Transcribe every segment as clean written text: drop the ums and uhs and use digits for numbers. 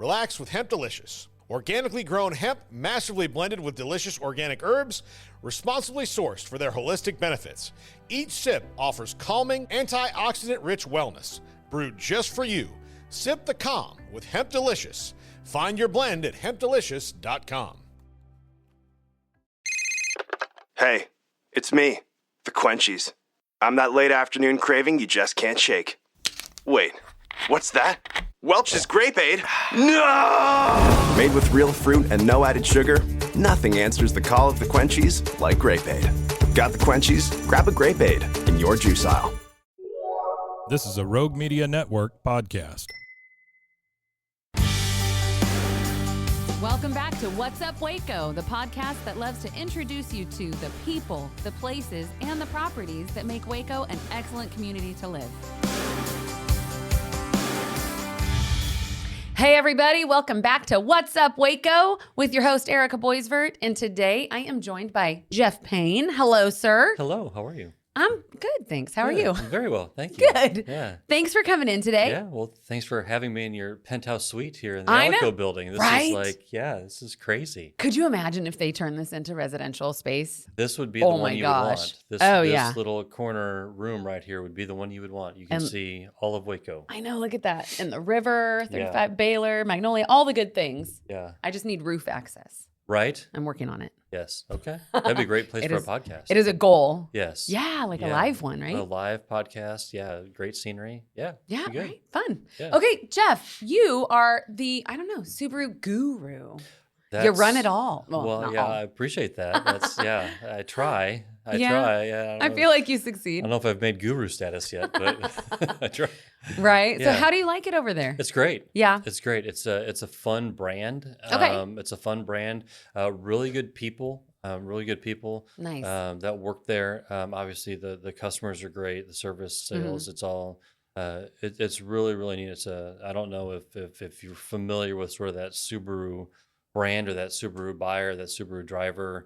Relax with Hemp Delicious. Organically grown hemp, massively blended with delicious organic herbs, responsibly sourced for their holistic benefits. Each sip offers calming, antioxidant-rich wellness. Brewed just for you. Sip the calm with Hemp Delicious. Find your blend at hempdelicious.com. Hey, it's me, the Quenchies. I'm that late afternoon craving you just can't shake. Wait, what's that? Welch's Grape Aid? No! Made with real fruit and no added sugar, nothing answers the call of the Quenchies like Grape Aid. Got the Quenchies? Grab a Grape Aid in your juice aisle. This is a Rogue Media Network podcast. Welcome back to What's Up Waco, the podcast that loves to introduce you to the people, the places, and the properties that make Waco an excellent community to live. Hey everybody, welcome back to What's Up Waco with your host Erica Boisvert, and today I am joined by Jeff Payne. Hello, sir. Hello, how are you? I'm good, thanks. How are you? I'm very well, thank you. Good. Yeah. Thanks for coming in today. Yeah, well, thanks for having me in your penthouse suite here in the I Alico know, building. This right? is like, this is crazy. Could you imagine if they turned this into residential space? This would be the one you would want. This yeah. little corner room right here would be the one you would want. You can see all of Waco. I know, look at that. And the river, 35 Baylor, Magnolia, all the good things. Yeah. I just need roof access. Right? I'm working on it. Yes. Okay. That'd be a great place for a podcast. It is a goal. Yes. Yeah, like a live one, right? A live podcast. Yeah. Great scenery. Yeah. Yeah, good. right. Fun. Yeah. Okay, Jeff, you are the, Subaru guru. You run it all. Well, yeah, all. I appreciate that. That's I try. I Yeah. try. Yeah. I feel like you I succeed. don't know if I've made guru status yet, but I try. Right. Yeah. So how do you like it over there? It's great. Yeah. It's great. It's a fun brand. Okay. It's a fun brand. Really good people. Nice. That work there. Obviously the customers are great. The service, sales, it's all. It's really, really neat. It's I don't know if you're familiar with sort of that Subaru brand or that Subaru buyer, that Subaru driver.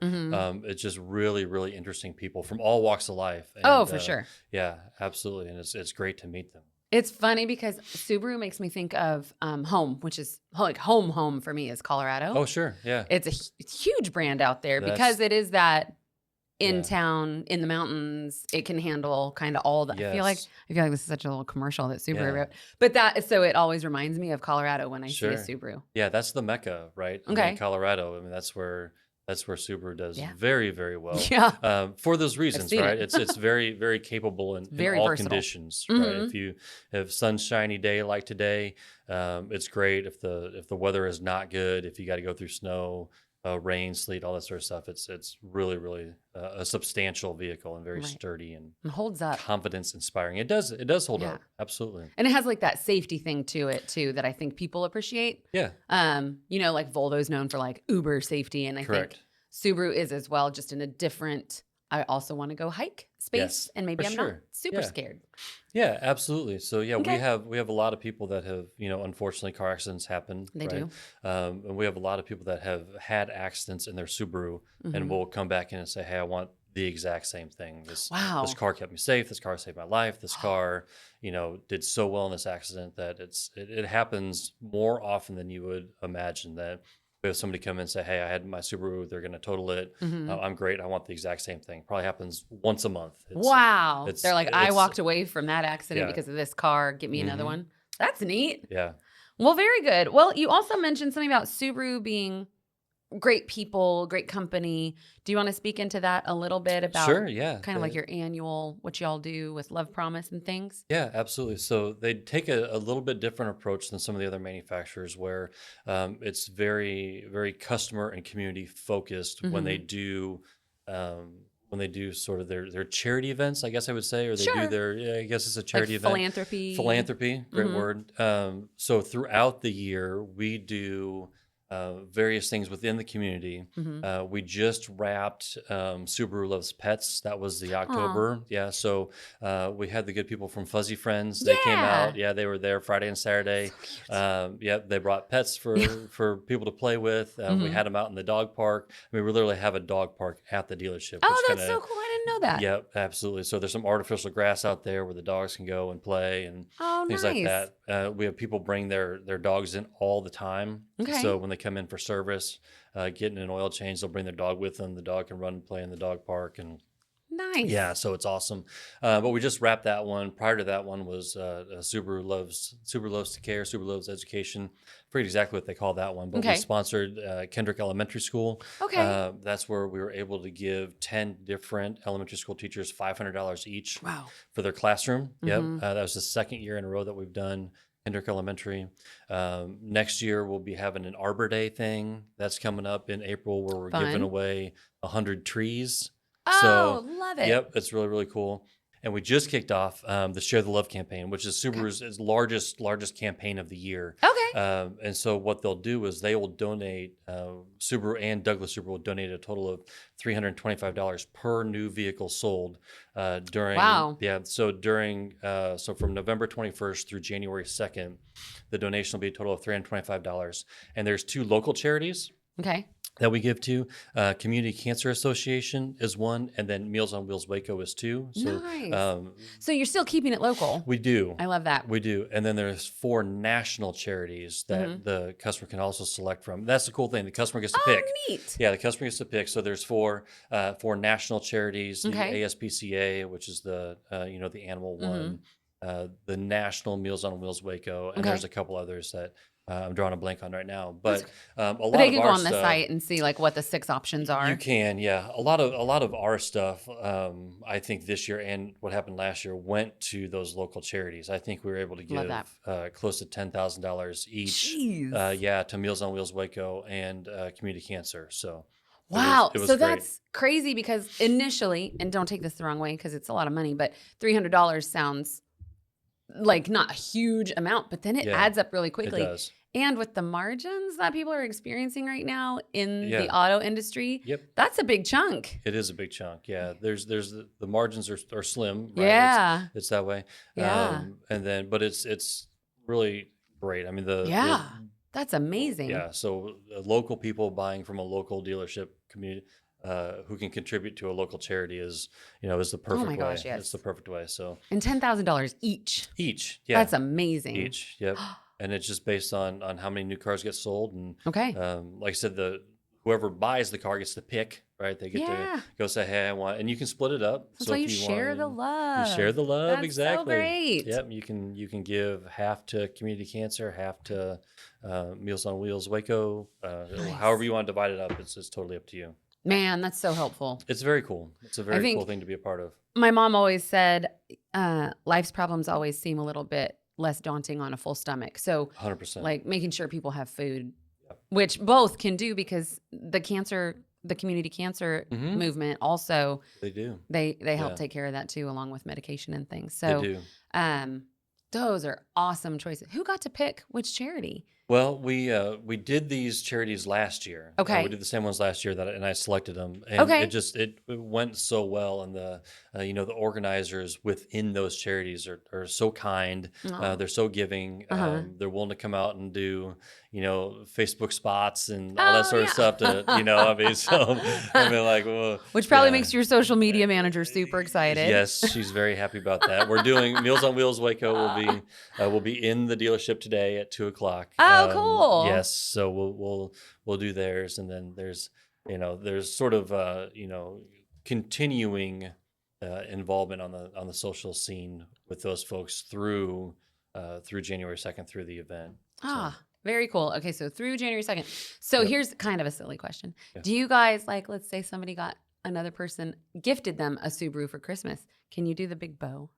It's just really, really interesting people from all walks of life. And, for sure. Yeah, absolutely. And it's great to meet them. It's funny because Subaru makes me think of home, which is like home for me is Colorado. Oh, sure. Yeah. It's a huge brand out there because it is that in town, in the mountains, it can handle kind of all that. Yes. I feel like this is such a little commercial that Subaru wrote. But so it always reminds me of Colorado when I see a Subaru. Yeah, that's the Mecca, right? Okay. In Colorado. I mean, that's where Subaru does very, very well. Yeah. For those reasons, right? It's very, very capable in all versatile. conditions, right? If you have sunshiny day like today, it's great. If the weather is not good, if you got to go through snow, rain, sleet, all that sort of stuff, it's really, really a substantial vehicle and very sturdy and holds up. confidence inspiring. It does hold up. Absolutely. And it has like that safety thing to it too that I think people appreciate. Yeah. Like Volvo's known for like uber safety, and I think Subaru is as well, just in a different, I also want to go hike space, and maybe I'm not super scared. Yeah, absolutely. So we have a lot of people that have, unfortunately car accidents happen. They do. And we have a lot of people that have had accidents in their Subaru and will come back in and say, hey, I want the exact same thing. This car kept me safe. This car saved my life. This car, did so well in this accident that it happens more often than you would imagine that. We have somebody come in and say, hey, I had my Subaru, they're going to total it. I'm great. I want the exact same thing. Probably happens once a month. They're like, I walked away from that accident because of this car. Get me another one. That's neat. Yeah. Well, very good. Well, you also mentioned something about Subaru being great people, great company. Do you want to speak into that a little bit about kind of like your annual, what y'all do with Love Promise and things? Yeah, absolutely. So they take a little bit different approach than some of the other manufacturers where it's very, very customer and community focused when they do sort of their charity events, I guess I would say, or they do their, I guess it's a charity event. Philanthropy. Philanthropy, great word. So throughout the year, we do various things within the community. Mm-hmm. We just wrapped Subaru Loves Pets. That was the October. Yeah. So we had the good people from Fuzzy Friends. They came out. Yeah. They were there Friday and Saturday. So they brought pets for people to play with. We had them out in the dog park. I mean, we literally have a dog park at the dealership. Oh, that's so cool. I didn't know that. Yep, absolutely. So there's some artificial grass out there where the dogs can go and play and things like that. We have people bring their dogs in all the time. Okay. So when they come in for service, getting an oil change, they'll bring their dog with them. The dog can run and play in the dog park. And nice. Yeah, so it's awesome. But we just wrapped that one. Prior to that one was Subaru Loves to Care, Subaru Loves Education. I forget exactly what they call that one, but we sponsored Kendrick Elementary School. Okay. That's where we were able to give 10 different elementary school teachers $500 each for their classroom. Mm-hmm. Yep. That was the second year in a row that we've done Kendrick Elementary. Next year, we'll be having an Arbor Day thing. That's coming up in April where we're giving away 100 trees. Oh, love it. Yep, it's really, really cool. And we just kicked off the Share the Love campaign, which is Subaru's largest campaign of the year. Okay. And so what they'll do is they will donate, Subaru and Douglas Subaru will donate a total of $325 per new vehicle sold during. Wow. Yeah. So so from November 21st through January 2nd, the donation will be a total of $325. And there's 2 local charities. Okay. That we give to. Community Cancer Association is one, and then Meals on Wheels Waco is 2. So, nice. So you're still keeping it local. We do. I love that. We do. And then there's 4 national charities that the customer can also select from. That's the cool thing. The customer gets to pick. Neat. Yeah, the customer gets to pick. So there's 4 national charities, the ASPCA, which is the the animal one, the National Meals on Wheels Waco, and there's a couple others that I'm drawing a blank on right now, but a lot of they can go on stuff, the site and see like what the 6 options are. You can, yeah. A lot of our stuff, I think this year and what happened last year went to those local charities. I think we were able to give close to $10,000 each, to Meals on Wheels Waco and Community Cancer. So wow, it was so great. that's crazy because initially, and don't take this the wrong way because it's a lot of money, but $300 sounds like not a huge amount, but then it adds up really quickly. It does. And with the margins that people are experiencing right now in the auto industry, that's a big chunk. It is a big chunk. Yeah. There's the margins are slim. Right? Yeah. It's that way. Yeah. And then, but it's really great. I mean, that's amazing. Yeah. So local people buying from a local dealership community, who can contribute to a local charity is the perfect way. Oh my gosh, yes. It's the perfect way. So and $10,000 each. Yeah. That's amazing. Each, yep. And it's just based on how many new cars get sold. And like I said, whoever buys the car gets to pick, right? They get to go say, hey, I want, and you can split it up. That's why you share the love. You share the love, That's exactly. So great. Yep. You can give half to Community Cancer, half to Meals on Wheels Waco. Nice. However you want to divide it up, it's totally up to you. Man, that's so helpful. It's very cool. It's a very cool thing to be a part of. My mom always said, life's problems always seem a little bit less daunting on a full stomach. So 100%. Like making sure people have food, which both can do because the community cancer movement also, they do. They help take care of that too, along with medication and things. So they do. Those are awesome choices. Who got to pick which charity? Well, we did these charities last year. Okay. We did the same ones last year and I selected them. And it went so well. And the organizers within those charities are so kind. They're so giving. They're willing to come out and do, Facebook spots and all that sort of stuff to, so well, which probably makes your social media manager super excited. Yes, she's very happy about that. We're doing Meals on Wheels Waco will be in the dealership today at 2:00. Oh, cool. Yes, so we'll do theirs, and then there's sort of continuing involvement on the social scene with those folks through January 2nd through the event. Very cool. Okay, so through January 2nd. So here's kind of a silly question. Yeah. Do you guys, let's say somebody got another person, gifted them a Subaru for Christmas. Can you do the big bow?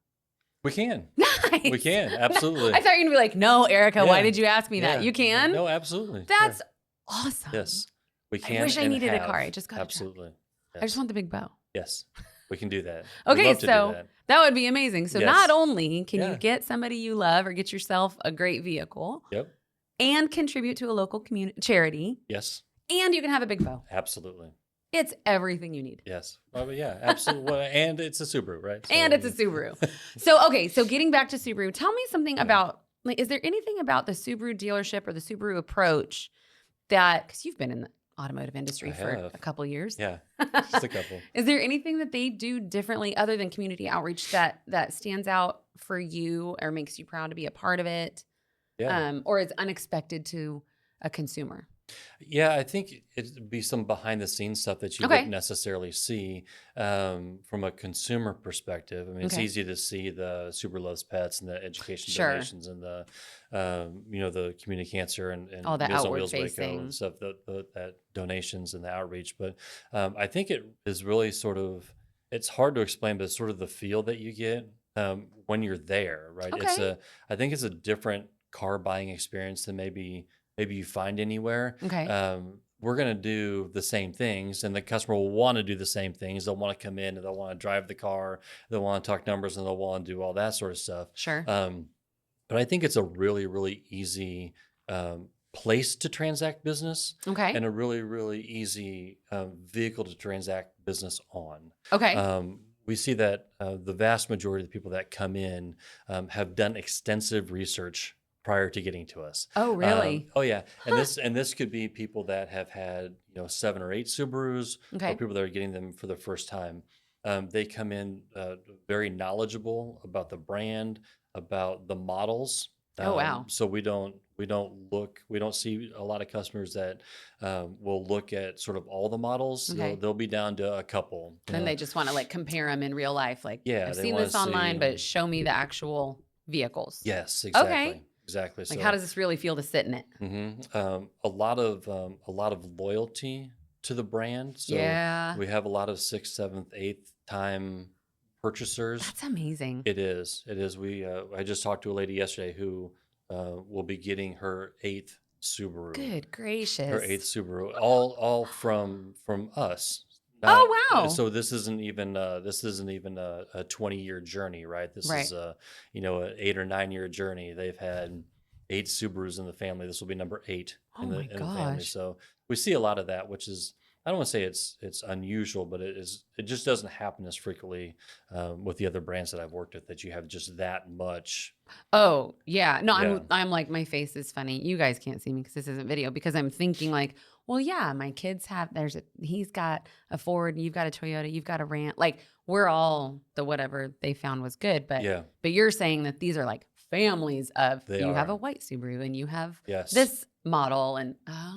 We can. Nice. We can, absolutely. I thought you were going to be like, no, Erica, why did you ask me that? You can? No, absolutely. That's awesome. Yes, we can. I wish I needed a car. I just got absolutely. Yes. I just want the big bow. Yes, we can do that. Okay, so that would be amazing. So not only can you get somebody you love or get yourself a great vehicle, and contribute to a local community charity. Yes. And you can have a big bow. Absolutely. It's everything you need. Yes. Well, yeah, absolutely. Well, and it's a Subaru, right? So, and it's a Subaru. So getting back to Subaru, tell me something about, like, is there anything about the Subaru dealership or the Subaru approach that, because you've been in the automotive industry for a couple of years. Yeah, just a couple. Is there anything that they do differently other than community outreach that stands out for you or makes you proud to be a part of it? Yeah. Or is unexpected to a consumer? Yeah, I think it'd be some behind the scenes stuff that you wouldn't necessarily see from a consumer perspective. I mean, it's easy to see the Subaru Loves Pets and the education donations and the, the community cancer and all that Meals on outward Wheels facing Waco and stuff, that donations and the outreach. But I think it is really sort of, it's hard to explain, but it's sort of the feel that you get when you're there, right? Okay. I think it's a different car buying experience than maybe you find anywhere. Okay. We're going to do the same things, and the customer will want to do the same things. They'll want to come in and they'll want to drive the car. They'll want to talk numbers and they'll want to do all that sort of stuff. Sure. But I think it's a really, really easy place to transact business. Okay. And a really, really easy vehicle to transact business on. Okay. We see that the vast majority of the people that come in have done extensive research prior to getting to us. Oh, really? Oh, yeah. And this could be people that have had 7 or 8 Subarus, or people that are getting them for the first time. They come in very knowledgeable about the brand, about the models. Oh, wow. So we don't see a lot of customers that will look at sort of all the models. Okay. They'll be down to a couple. Then they just want to like compare them in real life. Like, yeah, I've seen this online, but show me the actual vehicles. Yes, exactly. Okay. Exactly. Like, how does this really feel to sit in it? Mm-hmm. A lot of loyalty to the brand. So we have a lot of 6th, 7th, 8th time purchasers. That's amazing. It is. I just talked to a lady yesterday who will be getting her 8th Subaru. Good gracious. Her 8th Subaru, all from us. Oh, wow. So this isn't even a 20-year journey, right? This is an 8 or 9 year journey. They've had 8 Subarus in the family. This will be number 8 in the family. So we see a lot of that, which is, I don't want to say it's unusual, but it just doesn't happen as frequently with the other brands that I've worked with, that you have just that much. Oh, yeah. No, yeah. I'm like, my face is funny. You guys can't see me because this isn't video, because I'm thinking like, well, yeah, my kids have, he's got a Ford, you've got a Toyota, you've got a Ram. Like, we're all the whatever they found was good. But you're saying that these are like families of, have a white Subaru and you have this model, and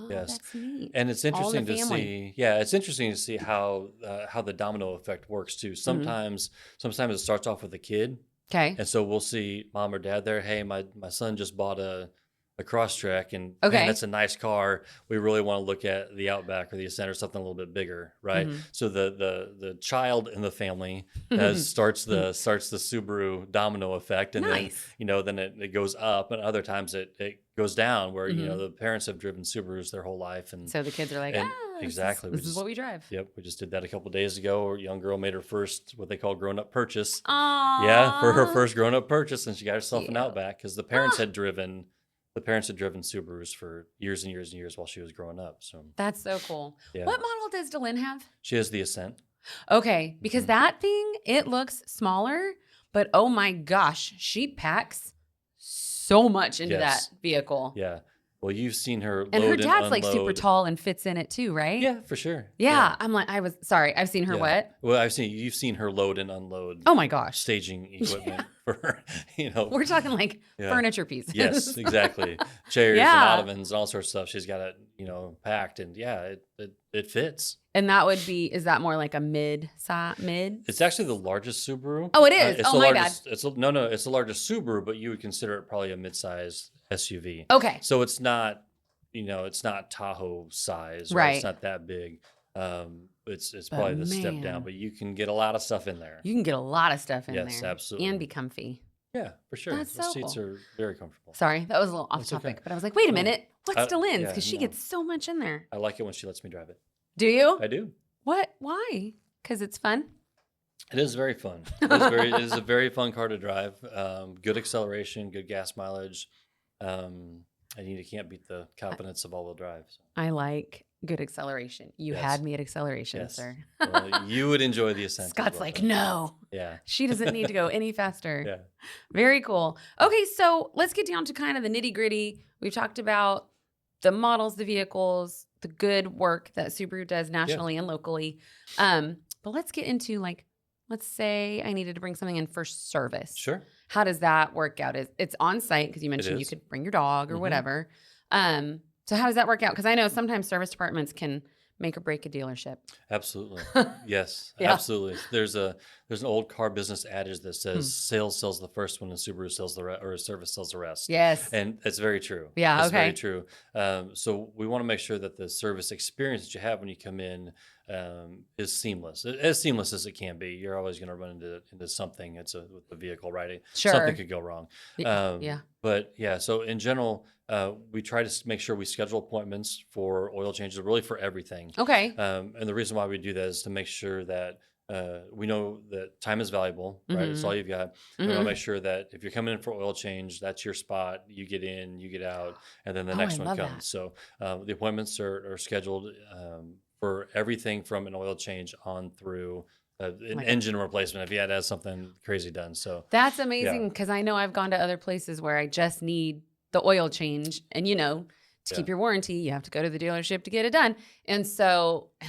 that's neat. And it's interesting to see. Yeah, it's interesting to see how the domino effect works too. Sometimes it starts off with a kid. Okay. And so we'll see mom or dad there. Hey, my son just bought a Crosstrek, and man, that's a nice car. We really want to look at the Outback or the Ascent or something a little bit bigger, right? Mm-hmm. So the child in the family starts the Subaru domino effect, and then it goes up, and other times it goes down, where the parents have driven Subarus their whole life, and so the kids are like, exactly, this is what we drive. Yep, we just did that a couple of days ago. A young girl made her first what they call grown-up purchase. Aww. Yeah, for her first grown-up purchase, and she got herself an Outback because the parents had driven. The parents had driven Subarus for years and years and years while she was growing up. So that's so cool. Yeah. What model does Delynn have? She has the Ascent. Okay, because that thing, it looks smaller, but oh my gosh, she packs so much into that vehicle. Yeah. Well, you've seen her load and her dad's unload. Like super tall and fits in it too, right? Yeah, for sure. Yeah. I'm like, I've seen her what? Well, you've seen her load and unload. Oh my gosh. Staging equipment for, We're talking like furniture pieces. Yes, exactly. Chairs and ottomans and all sorts of stuff. She's got it, packed, and it fits. And that would be, is that more like a mid? It's actually the largest Subaru. Oh, it is. My bad. It's the largest Subaru, but you would consider it probably a mid-size SUV. Okay. So it's not, it's not Tahoe size, right? It's not that big. It's probably the step down, but you can get a lot of stuff in there. You can get a lot of stuff in there. Yes, absolutely. And be comfy. Yeah, for sure. That's the seats are very comfortable. Sorry, that was a little off topic, but I was like, wait a minute. What's Delynn's? Because she gets so much in there. I like it when she lets me drive it. Do you? I do. What? Why? Because it's fun? It is very fun. It is a very fun car to drive. Good acceleration, good gas mileage. And you can't beat the confidence of all-wheel drive. So. I like good acceleration. You had me at acceleration, sir. Well, you would enjoy the Ascent. Scott's like, no. Yeah. She doesn't need to go any faster. Yeah. Very cool. Okay, so let's get down to kind of the nitty-gritty. We've talked about the models, the vehicles, the good work that Subaru does nationally and locally. But let's get into let's say I needed to bring something in for service. Sure. How does that work out? It's on site because you mentioned you could bring your dog or whatever. So how does that work out? Because I know sometimes service departments can make or break a dealership. Absolutely. Yes, absolutely. There's an old car business adage that says sales sells the first one and Subaru sells the rest, or service sells the rest. Yes. And it's very true. Yeah, it's very true. So we want to make sure that the service experience that you have when you come in is seamless, as seamless as it can be. You're always going to run into something. With the vehicle, right? Sure. Something could go wrong. Yeah. But yeah, so in general, we try to make sure we schedule appointments for oil changes, really for everything. Okay. And the reason why we do that is to make sure that we know that time is valuable, right? It's all you've got. We want to make sure that if you're coming in for oil change, that's your spot. You get in, you get out, and then the next one comes. That. So the appointments are scheduled for everything from an oil change on through an engine replacement if you had to have something crazy done. So that's amazing because I know I've gone to other places where I just need the oil change, and to keep your warranty, you have to go to the dealership to get it done. And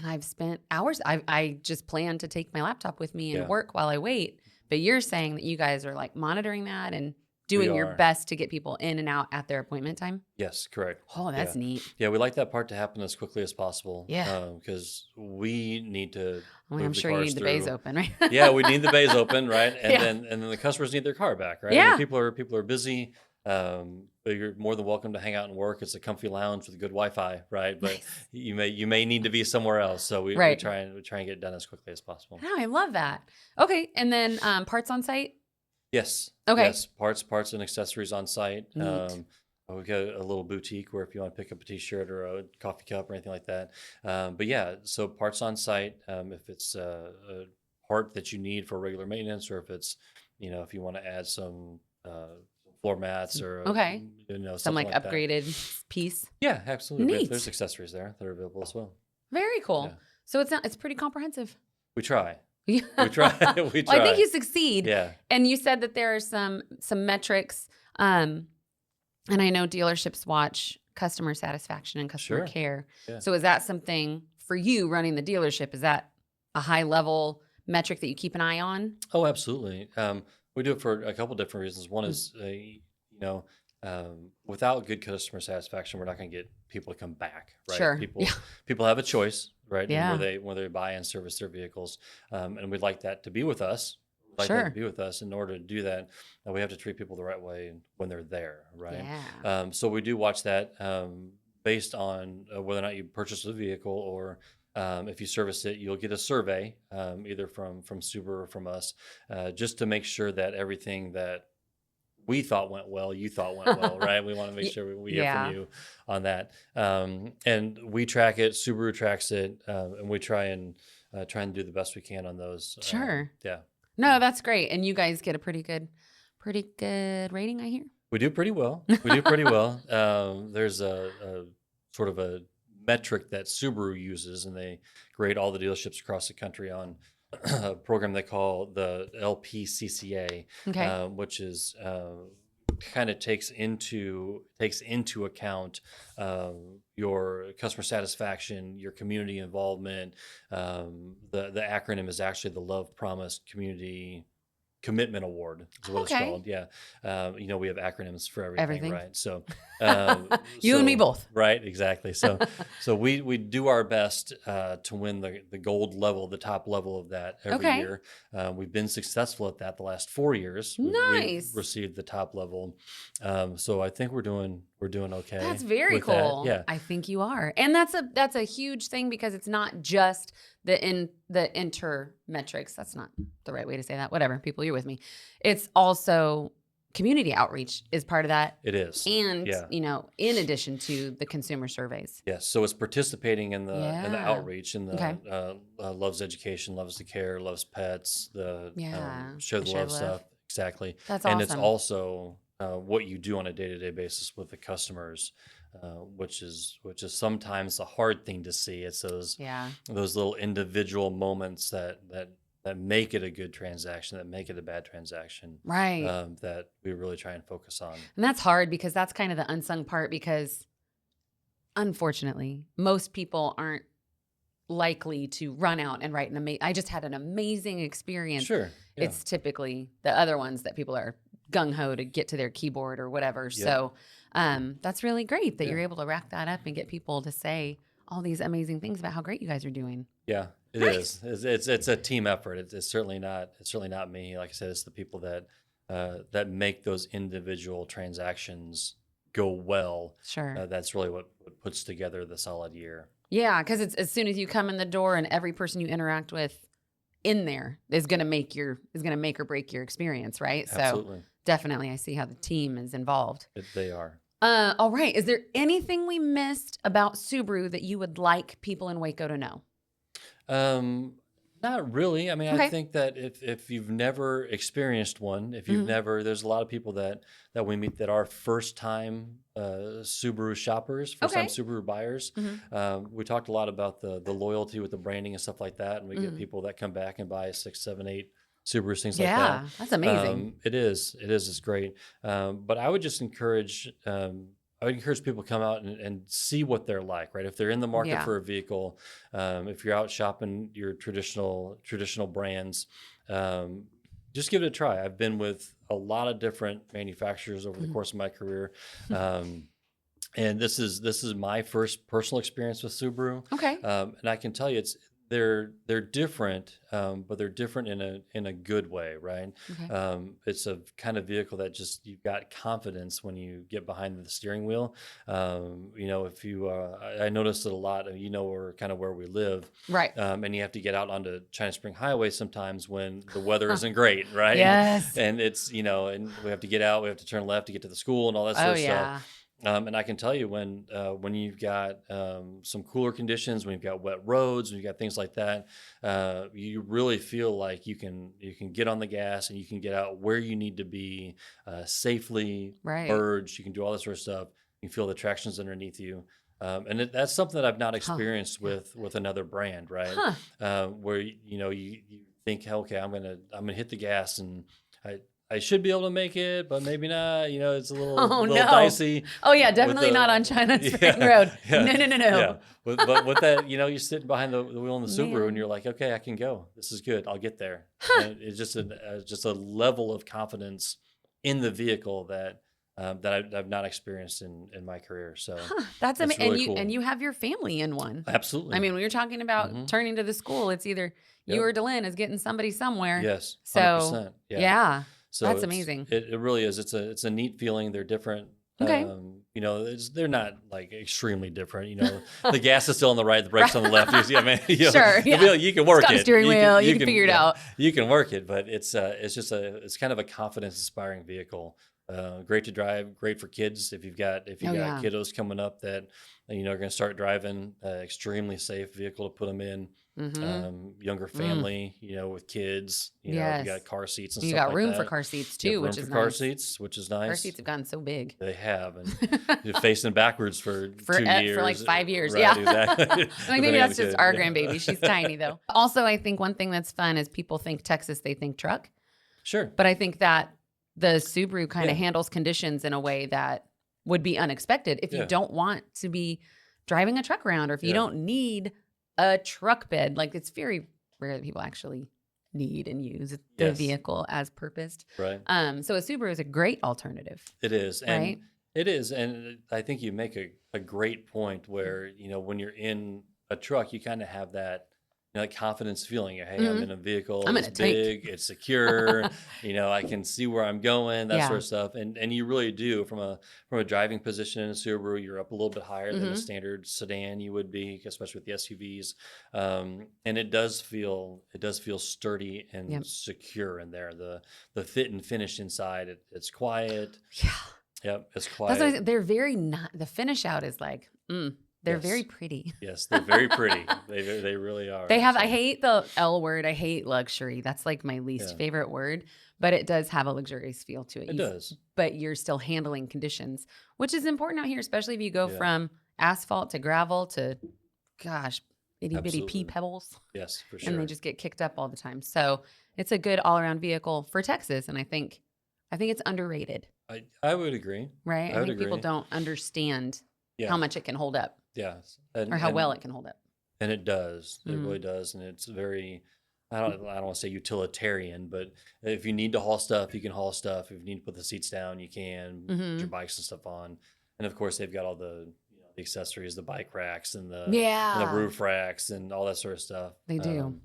I've spent hours. I just plan to take my laptop with me and work while I wait. But you're saying that you guys are monitoring that and doing your best to get people in and out at their appointment time? Yes, correct. Oh, that's neat. Yeah, we like that part to happen as quickly as possible. Yeah. Because we need to I'm sure you need the bays open, right? Yeah, we need the bays open, right? And then the customers need their car back, right? Yeah. I mean, people are busy. But you're more than welcome to hang out and work. It's a comfy lounge with good Wi-Fi, right? But you may need to be somewhere else. So we try and get it done as quickly as possible. Oh, I love that. Okay, and then parts on site? Yes. Okay. Yes, parts and accessories on site. We've got a little boutique where if you want to pick up a T-shirt or a coffee cup or anything like that. But yeah, so parts on site. If it's a part that you need for regular maintenance, or if it's if you want to add some floor mats or some upgraded piece. Yeah, absolutely. Neat. There's accessories there that are available as well. Very cool. Yeah. So it's pretty comprehensive. We try. Yeah. We try. Well, I think you succeed. Yeah. And you said that there are some metrics, and I know dealerships watch customer satisfaction and customer care. Yeah. So is that something for you running the dealership? Is that a high level metric that you keep an eye on? Oh, absolutely. We do it for a couple different reasons. One is, without good customer satisfaction, we're not going to get people to come back, right? Sure. People have a choice, right? Yeah. Where they buy and service their vehicles, and we'd like that to be with us. In order to do that, we have to treat people the right way when they're there, right? Yeah. So we do watch that based on whether or not you purchased a vehicle, or if you service it, you'll get a survey, either from Subaru or from us, just to make sure that everything that we thought went well, you thought went well, right? We want to make sure we hear from you on that. And we track it, Subaru tracks it, and we try and do the best we can on those. Sure. Yeah. No, that's great. And you guys get a pretty good rating, I hear. We do pretty well. There's a sort of a metric that Subaru uses, and they grade all the dealerships across the country on a program they call the LPCCA, which is kind of takes into account your customer satisfaction, your community involvement. The acronym is actually the Love Promise Community Commitment Award is what it's called. Yeah. We have acronyms for everything. Right? So you and me both. Right. Exactly. So we do our best to win the gold level, the top level of that every year. We've been successful at that the last 4 years. Nice. We've received the top level. So I think we're doing okay. That's very cool. That. Yeah. I think you are. And that's a huge thing, because it's not just the inter metrics. That's not the right way to say that. Whatever, people, you're with me. It's also community outreach is part of that. It is. And, in addition to the consumer surveys. Yes. So it's participating in the outreach, in the loves education, loves the care, loves pets, the share the love stuff. Exactly. That's awesome. And it's also what you do on a day-to-day basis with the customers, which is sometimes a hard thing to see. It's those little individual moments that make it a good transaction, that make it a bad transaction, right? That we really try and focus on. And that's hard because that's kind of the unsung part, because unfortunately, most people aren't likely to run out and write I just had an amazing experience. Sure. Yeah. It's typically the other ones that people are gung-ho to get to their keyboard or whatever. Yeah. So that's really great that you're able to rack that up and get people to say all these amazing things about how great you guys are doing. Yeah, it is. It's a team effort. It's certainly not me. Like I said, it's the people that make those individual transactions go well. Sure. That's really what puts together the solid year. Yeah, because it's as soon as you come in the door and every person you interact with in there is going to make or break your experience, right? Absolutely. So definitely I see how the team is involved. They are. All right. Is there anything we missed about Subaru that you would like people in Waco to know? Not really. I mean, Okay. I think that if you've never experienced one, if you've never, there's a lot of people that we meet that are first time Subaru shoppers, first time Subaru buyers. We talked a lot about the loyalty with the branding and stuff like that, and we get people that come back and buy 6, 7, 8 Subarus, things like that. Yeah, that's amazing. It is. It's great. But I would just encourage. I would encourage people to come out and see what they're like, right? If they're in the market for a vehicle, if you're out shopping your traditional brands, just give it a try. I've been with a lot of different manufacturers over the course of my career. And this is my first personal experience with Subaru. Okay. And I can tell you they're different, but they're different in a good way, right? Okay. It's a kind of vehicle that just, you've got confidence when you get behind the steering wheel. If you, I noticed it a lot, we're kind of where we live. Right. And you have to get out onto China Spring Highway sometimes when the weather isn't great, right? Yes. And it's, and we have to get out, we have to turn left to get to the school and all that sort of stuff. And I can tell you when you've got some cooler conditions, when you've got wet roads, when you've got things like that, you really feel like you can get on the gas and you can get out where you need to be safely, merge. You can do all this sort of stuff. You can feel the tractions underneath you. And that's something that I've not experienced with another brand, right? Where you think, okay, I'm gonna hit the gas and I should be able to make it, but maybe not. It's a little dicey. Oh yeah, definitely not on China Spring Road. Yeah, No. Yeah. But with that, you're sitting behind the wheel in the Subaru, and you're like, okay, I can go. This is good. I'll get there. And it's just a level of confidence in the vehicle that I've not experienced in my career. So that's amazing. Really cool. And you have your family in one. Absolutely. I mean, when you're talking about turning to the school, it's either you or Delyn is getting somebody somewhere. Yes. 100%. So yeah. So that's amazing. It really is. It's a neat feeling. They're different. Okay. They're not like extremely different. The gas is still on the right, the brakes on the left. Sure. Yeah. You can work it's got it. A steering wheel. You can figure it out. You can work it, but it's kind of a confidence inspiring vehicle. Great to drive. Great for kids if you've got kiddos coming up that are going to start driving. Extremely safe vehicle to put them in. Younger family, with kids, you got car seats and you stuff got like room that. for car seats too, which is nice. Car seats, which is nice. Car seats have gotten so big. They have, and you're facing backwards for 2 years. For like 5 years, right, yeah. Exactly. Like maybe that's just our grandbaby. She's tiny though. Also, I think one thing that's fun is people think Texas, they think truck. Sure. But I think that the Subaru kind of handles conditions in a way that would be unexpected if you don't want to be driving a truck around, or if you don't need a truck bed. Like, it's very rare that people actually need and use the vehicle as purposed. Right. So a Subaru is a great alternative. It is. And right? It is. And I think you make a great point where, when you're in a truck, you kind of have that, like confidence feeling. Hey, I'm in a vehicle. It's big. It's secure. I can see where I'm going. That sort of stuff. And you really do from a driving position in a Subaru. You're up a little bit higher than a standard sedan you would be, especially with the SUVs. And it does feel sturdy and secure in there. The fit and finish inside. It's quiet. Yeah. Yep. It's quiet. That's what they're very not. The finish out is like. They're very pretty. Yes, they're very pretty. They really are. They have. I hate the L word. I hate luxury. That's like my least favorite word. but it does have a luxurious feel to it. It does. But you're still handling conditions, which is important out here, especially if you go from asphalt to gravel to, gosh, itty bitty pea pebbles. Yes, for sure. And they just get kicked up all the time. So it's a good all around vehicle for Texas. And I think it's underrated. I would agree. Right? I think people don't understand how much it can hold up. Yeah. Or how well it can hold up. And it does. It really does. And it's very, I don't want to say utilitarian, but if you need to haul stuff, you can haul stuff. If you need to put the seats down, you can put your bikes and stuff on. And of course, they've got all the accessories, the bike racks and the roof racks and all that sort of stuff. They do.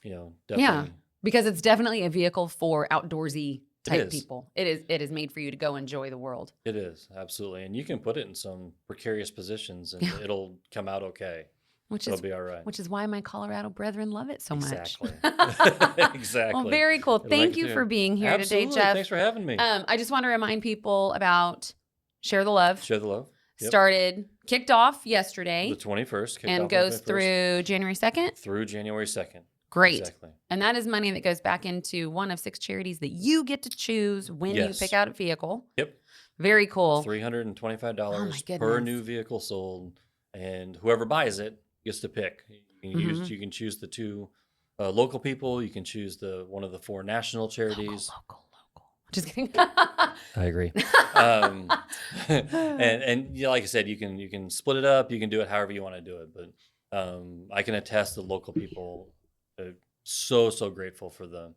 Definitely. Yeah, because it's definitely a vehicle for outdoorsy type people. It is made for you to go enjoy the world. It is, absolutely. And you can put it in some precarious positions and it'll come out okay. It'll be all right. Which is why my Colorado brethren love it so much. Exactly. Well, very cool. Thank you for being here today, Jeff. Thanks for having me. I just want to remind people about Share the Love. Share the Love. Yep. Kicked off yesterday. The 21st. And goes through January 2nd? Through January 2nd. Great. Exactly. And that is money that goes back into one of 6 charities that you get to choose when you pick out a vehicle. Yep. Very cool. $325 per new vehicle sold. And whoever buys it gets to pick. You can choose the 2 local people. You can choose one of the 4 national charities. Local. Just kidding. I agree. And like I said, you can split it up. You can do it however you want to do it. But I can attest the local people are so grateful for the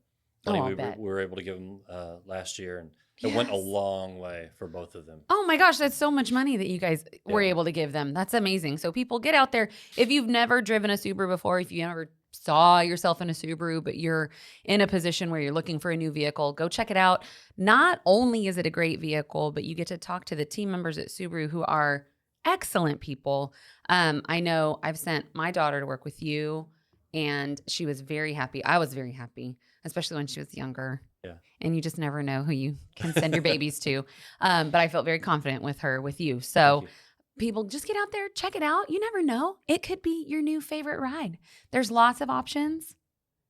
money we were able to give them last year, and it went a long way for both of them. Oh my gosh, that's so much money that you guys were able to give them. That's amazing. So people, get out there. If you've never driven a Subaru before, if you never saw yourself in a Subaru, but you're in a position where you're looking for a new vehicle, go check it out. Not only is it a great vehicle, but you get to talk to the team members at Subaru who are excellent people. I know I've sent my daughter to work with you, and she was very happy. I was very happy, especially when she was younger. Yeah. And you just never know who you can send your babies to. But I felt very confident with you. So people, just get out there, check it out. You never know. It could be your new favorite ride. There's lots of options,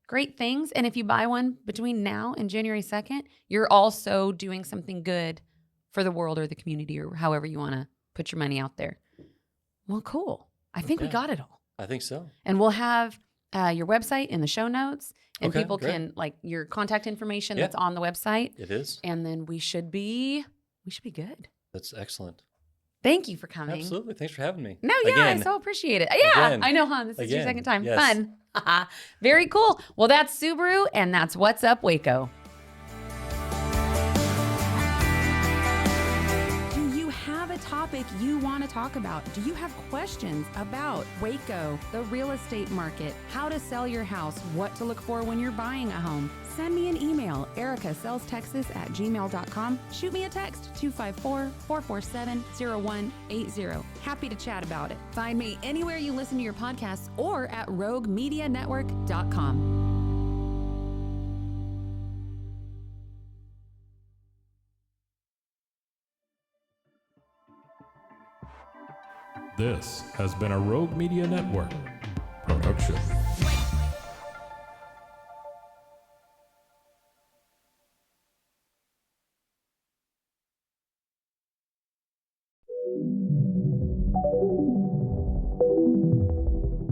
great things. And if you buy one between now and January 2nd, you're also doing something good for the world or the community or however you want to put your money out there. Well, cool. I think we got it all. I think so. And we'll have your website in the show notes, and people can your contact information that's on the website. It is. And then we should be good. That's excellent. Thank you for coming. Absolutely. Thanks for having me. No, I so appreciate it. Yeah, I know, huh? This is your second time. Yes. Fun. Very cool. Well, that's Subaru, and that's What's Up Waco. Topic you want to talk about? Do you have questions about Waco, the real estate market, how to sell your house, what to look for when you're buying a home? Send me an email, ericasellstexas@gmail.com. Shoot me a text, 254-447-0180. Happy to chat about it. Find me anywhere you listen to your podcasts or at roguemedianetwork.com. This has been a Rogue Media Network production.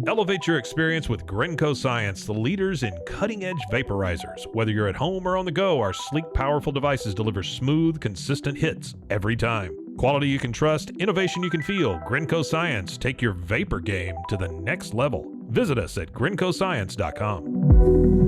Elevate your experience with Grenco Science, the leaders in cutting-edge vaporizers. Whether you're at home or on the go, our sleek, powerful devices deliver smooth, consistent hits every time. Quality you can trust, innovation you can feel. Grenco Science. Take your vapor game to the next level. Visit us at grencoscience.com.